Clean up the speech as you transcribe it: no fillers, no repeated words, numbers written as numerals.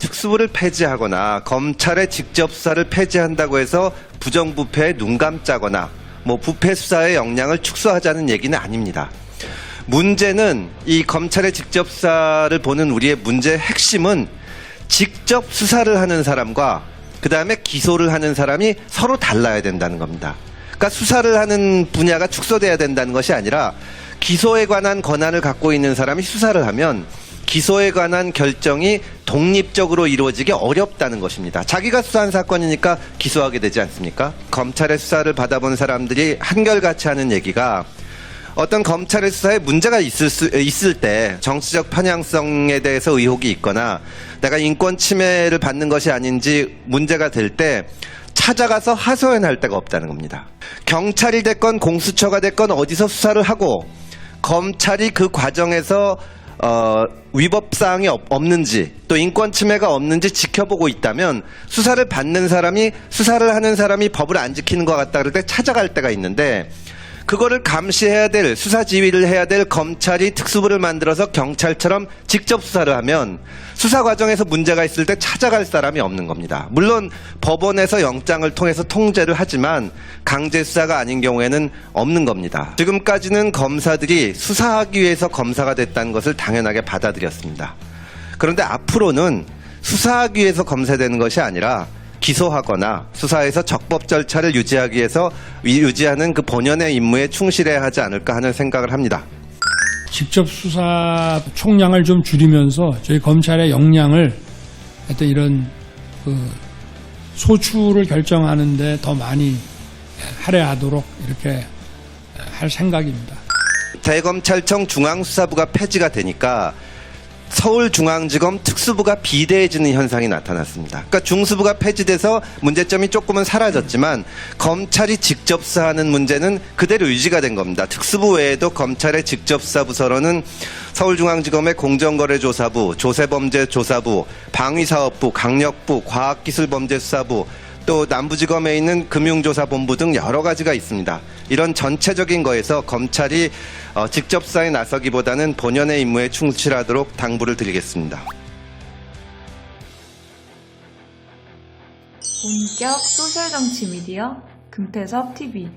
특수부를 폐지하거나 검찰의 직접 수사를 폐지한다고 해서 부정부패에 눈 감자거나 뭐 부패 수사의 역량을 축소하자는 얘기는 아닙니다. 문제는 이 검찰의 직접 수사를 보는 우리의 문제의 핵심은 직접 수사를 하는 사람과 그 다음에 기소를 하는 사람이 서로 달라야 된다는 겁니다. 그러니까 수사를 하는 분야가 축소돼야 된다는 것이 아니라 기소에 관한 권한을 갖고 있는 사람이 수사를 하면 기소에 관한 결정이 독립적으로 이루어지기 어렵다는 것입니다. 자기가 수사한 사건이니까 기소하게 되지 않습니까? 검찰의 수사를 받아본 사람들이 한결같이 하는 얘기가 어떤 검찰의 수사에 문제가 있을 때 정치적 편향성에 대해서 의혹이 있거나 내가 인권 침해를 받는 것이 아닌지 문제가 될 때 찾아가서 하소연할 데가 없다는 겁니다. 경찰이 됐건 공수처가 됐건 어디서 수사를 하고 검찰이 그 과정에서 위법사항이 없는지 또 인권 침해가 없는지 지켜보고 있다면 수사를 받는 사람이 수사를 하는 사람이 법을 안 지키는 것 같다 그럴 때 찾아갈 때가 있는데 그거를 감시해야 될 수사 지휘를 해야 될 검찰이 특수부를 만들어서 경찰처럼 직접 수사를 하면 수사 과정에서 문제가 있을 때 찾아갈 사람이 없는 겁니다. 물론 법원에서 영장을 통해서 통제를 하지만 강제 수사가 아닌 경우에는 없는 겁니다. 지금까지는 검사들이 수사하기 위해서 검사가 됐다는 것을 당연하게 받아들였습니다. 그런데 앞으로는 수사하기 위해서 검사되는 것이 아니라 기소하거나 수사에서 적법 절차를 유지하기 위해서 유지하는 그 본연의 임무에 충실해야 하지 않을까 하는 생각을 합니다. 직접 수사 총량을 좀 줄이면서 저희 검찰의 역량을 어떤 이런 소추를 결정하는데 더 많이 할애하도록 이렇게 할 생각입니다. 대검찰청 중앙수사부가 폐지가 되니까 서울중앙지검 특수부가 비대해지는 현상이 나타났습니다. 그러니까 중수부가 폐지돼서 문제점이 조금은 사라졌지만 검찰이 직접 수사하는 문제는 그대로 유지가 된 겁니다. 특수부 외에도 검찰의 직접 수사 부서로는 서울중앙지검의 공정거래조사부, 조세범죄조사부, 방위사업부, 강력부, 과학기술범죄수사부, 또 남부지검에 있는 금융조사본부 등 여러 가지가 있습니다. 이런 전체적인 거에서 검찰이 직접 수사에 나서기보다는 본연의 임무에 충실하도록 당부를 드리겠습니다. 본격 소셜정치 미디어 금태섭 TV